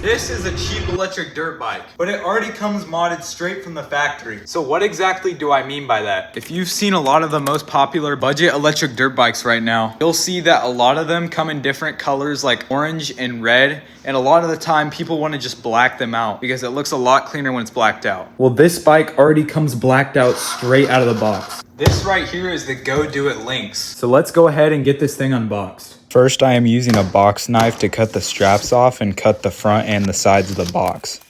This is a cheap electric dirt bike, but it already comes modded straight from the factory. So what exactly do I mean by that? If you've seen a lot of the most popular budget electric dirt bikes right now, you'll see that a lot of them come in different colors like orange and red. And a lot of the time people want to just black them out because it looks a lot cleaner when it's blacked out. Well, this bike already comes blacked out straight out of the box. This right here is the GoDoIt Lynx. So let's go ahead and get this thing unboxed. First, I am using a box knife to cut the straps off and cut the front and the sides of the box.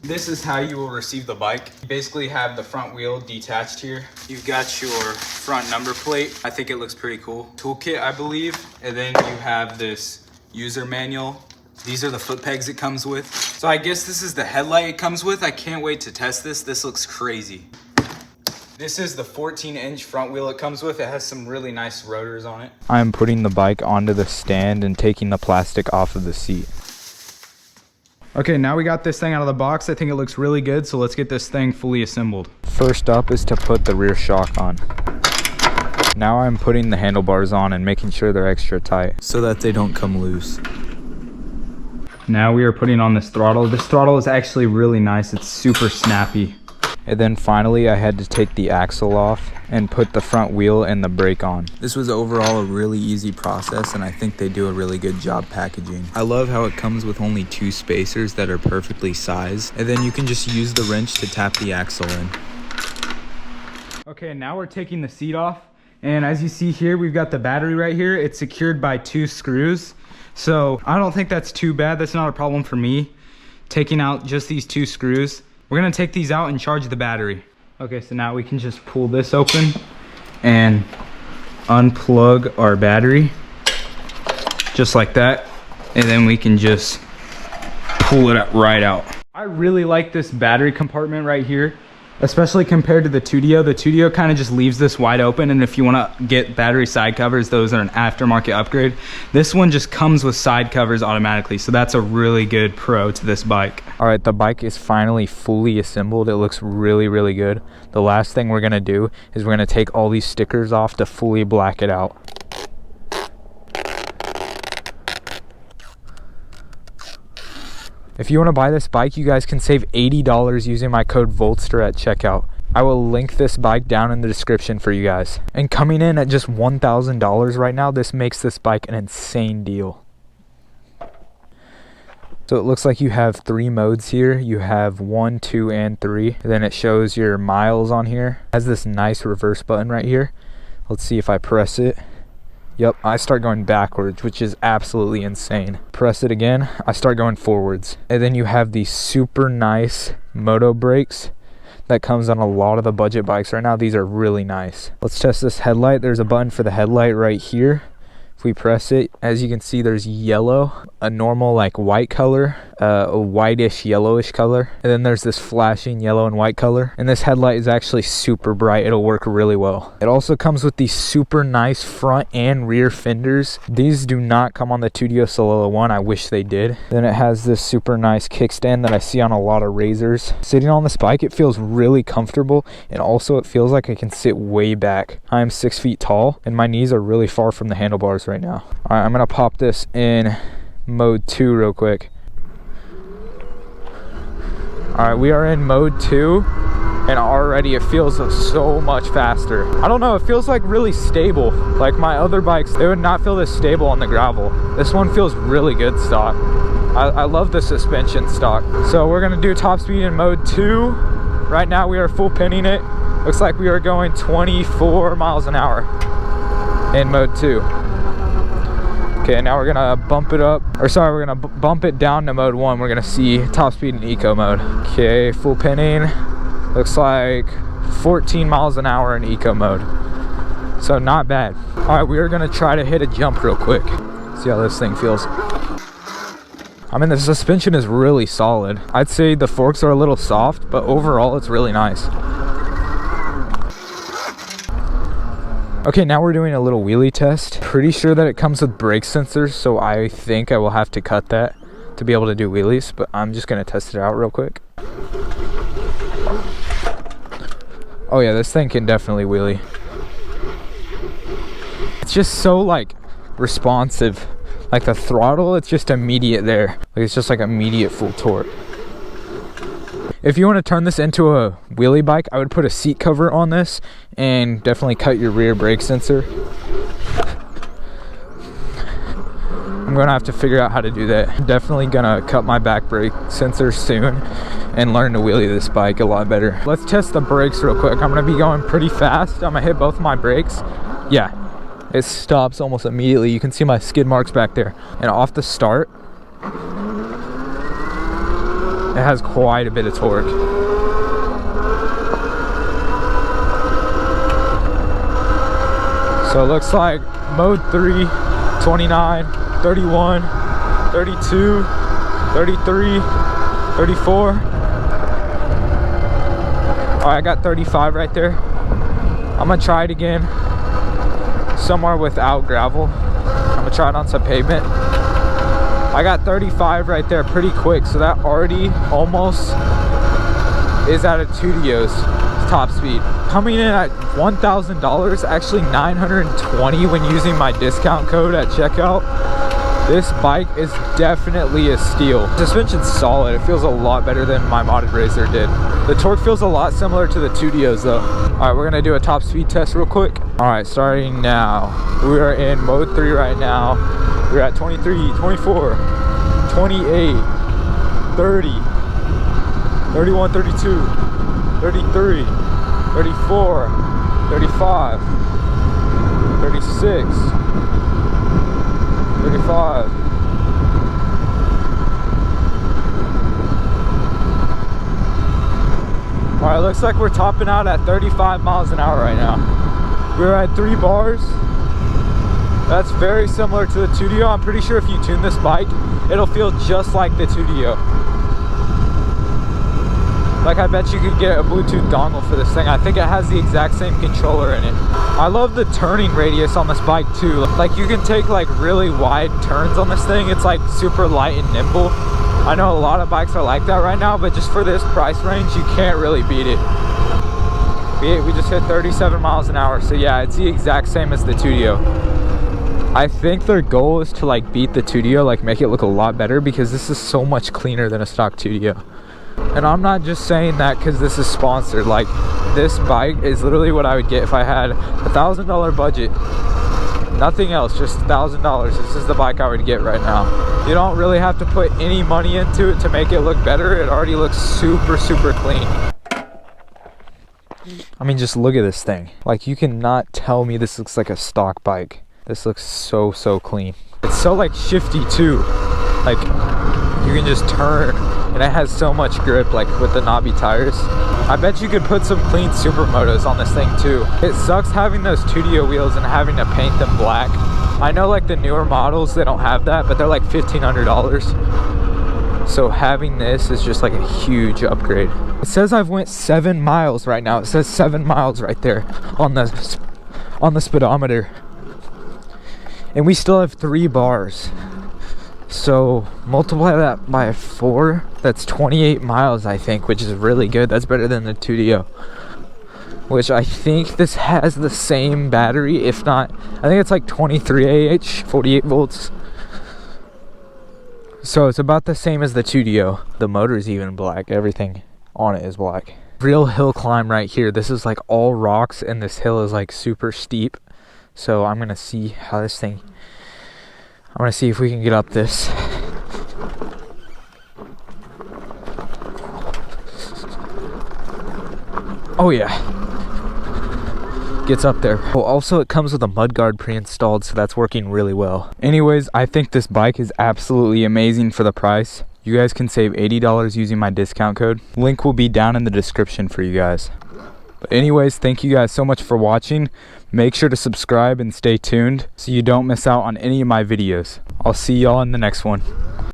This is how you will receive the bike. You basically have the front wheel detached here. You've got your front number plate. I think it looks pretty cool. Toolkit, I believe. And then you have this user manual. These are the foot pegs it comes with. So I guess this is the headlight it comes with. I can't wait to test this. This looks crazy. This is the 14-inch front wheel it comes with. It has some really nice rotors on it. I'm putting the bike onto the stand and taking the plastic off of the seat. Okay, now we got this thing out of the box. I think it looks really good, so let's get this thing fully assembled. First up is to put the rear shock on. Now I'm putting the handlebars on and making sure they're extra tight so that they don't come loose. Now we are putting on this throttle. This throttle is actually really nice. It's super snappy. And then finally I had to take the axle off and put the front wheel and the brake on. This was overall a really easy process, and I think they do a really good job packaging. I love how it comes with only 2 spacers that are perfectly sized, and then you can just use the wrench to tap the axle in. Okay, now we're taking the seat off, and as you see here, we've got the battery right here. It's secured by 2 screws, so I don't think that's too bad. That's not a problem for me, taking out just these 2 screws. We're gonna take these out and charge the battery. Okay, so now we can just pull this open and unplug our battery, just like that. And then we can just pull it right out. I really like this battery compartment right here, especially compared to the 2DO. The 2DO kind of just leaves this wide open, and if you want to get battery side covers, those are an aftermarket upgrade. This one just comes with side covers automatically, so that's a really good pro to this bike. All right, the bike is finally fully assembled. It looks really, really good. The last thing we're gonna do is we're gonna take all these stickers off to fully black it out. If you want to buy this bike, you guys can save $80 using my code Voltster at checkout. I will link this bike down in the description for you guys. And coming in at just $1,000 right now, this makes this bike an insane deal. So it looks like you have 3 modes here. You have 1, 2, and 3. And then it shows your miles on here. It has this nice reverse button right here. Let's see if I press it. Yep, I start going backwards, which is absolutely insane. Press it again, I start going forwards. And then you have these super nice moto brakes that comes on a lot of the budget bikes right now. These are really nice. Let's test this headlight. There's a button for the headlight right here. If we press it, as you can see, there's yellow, a normal like white color, a whitish yellowish color, and then there's this flashing yellow and white color. And this headlight is actually super bright. It'll work really well. It also comes with these super nice front and rear fenders. These do not come on the 2DO Solella 1. I wish they did. Then it has this super nice kickstand that I see on a lot of Razors. Sitting on this bike, it feels really comfortable, and also it feels like I can sit way back. I am 6 feet tall, and my knees are really far from the handlebars right now. All right, I'm gonna pop this in mode 2 real quick. All right, we are in mode 2, and already it feels so much faster. I don't know, it feels like really stable. Like my other bikes, they would not feel this stable on the gravel. This one feels really good stock. I love the suspension stock. So we're gonna do top speed in mode 2. Right now we are full pinning it. Looks like we are going 24 miles an hour in mode 2. Okay, now we're gonna bump it up, or sorry, we're gonna bump it down to mode 1. We're gonna see top speed in eco mode. Okay, full pinning. Looks like 14 miles an hour in eco mode. So not bad. All right, we are gonna try to hit a jump real quick. See how this thing feels. I mean, the suspension is really solid. I'd say the forks are a little soft, but overall it's really nice. Okay, now we're doing a little wheelie test. Pretty sure that it comes with brake sensors, so I think I will have to cut that to be able to do wheelies, but I'm just gonna test it out real quick. Oh yeah, this thing can definitely wheelie. It's just so like responsive. Like the throttle, it's just immediate there. Like it's just like immediate full torque. If you want to turn this into a wheelie bike, I would put a seat cover on this and definitely cut your rear brake sensor. I'm gonna have to figure out how to do that. I'm definitely gonna cut my back brake sensor soon and learn to wheelie this bike a lot better. Let's test the brakes real quick. I'm gonna be going pretty fast. I'm gonna hit both my brakes. Yeah, it stops almost immediately. You can see my skid marks back there. And off the start, it has quite a bit of torque. So it looks like mode 3, 29, 31, 32, 33, 34. All right, I got 35 right there. I'm gonna try it again somewhere without gravel. I'm gonna try it on some pavement. I got 35 right there pretty quick, so that already almost is at a Tudio's top speed. Coming in at $1,000, actually $920 when using my discount code at checkout. This bike is definitely a steal. Suspension's solid. It feels a lot better than my modded Razor did. The torque feels a lot similar to the Tudio's though. All right, we're gonna do a top speed test real quick. All right, starting now. We are in mode 3 right now. We're at 23, 24, 28, 30, 31, 32, 33, 34, 35, 36, 35. All right, looks like we're topping out at 35 miles an hour right now. We're at 3 bars. That's very similar to the Tudio. I'm pretty sure if you tune this bike, it'll feel just like the Tudio. Like I bet you could get a Bluetooth dongle for this thing. I think it has the exact same controller in it. I love the turning radius on this bike too. Like you can take like really wide turns on this thing. It's like super light and nimble. I know a lot of bikes are like that right now, but just for this price range, you can't really beat it. We just hit 37 miles an hour. So yeah, it's the exact same as the Tudio. I think their goal is to like beat the Tudio, like make it look a lot better, because this is so much cleaner than a stock Tudio. And I'm not just saying that because this is sponsored. Like this bike is literally what I would get if I had $1,000 budget, nothing else, just $1,000. This is the bike I would get right now. You don't really have to put any money into it to make it look better. It already looks super clean. I mean, just look at this thing. Like you cannot tell me this looks like a stock bike. This looks so clean. It's so like shifty too. Like you can just turn, and it has so much grip, like with the knobby tires. I bet you could put some clean supermotos on this thing too. It sucks having those Tudio wheels and having to paint them black. I know like the newer models, they don't have that, but they're like $1,500. So having this is just like a huge upgrade. It says I've went 7 miles right now. It says 7 miles right there on the speedometer. And we still have 3 bars. So multiply that by 4, that's 28 miles I think, which is really good. That's better than the Tudio, which I think this has the same battery, if not, I think it's like 23 AH, 48 volts. So it's about the same as the Tudio. The motor is even black, everything on it is black. Real hill climb right here. This is like all rocks and this hill is like super steep. So I'm gonna see how this thing, I'm gonna see if we can get up this. Oh yeah, gets up there. Oh, also it comes with a mud guard pre-installed, so that's working really well. Anyways, I think this bike is absolutely amazing for the price. You guys can save $80 using my discount code. Link will be down in the description for you guys. But anyways, thank you guys so much for watching. Make sure to subscribe and stay tuned so you don't miss out on any of my videos. I'll see y'all in the next one.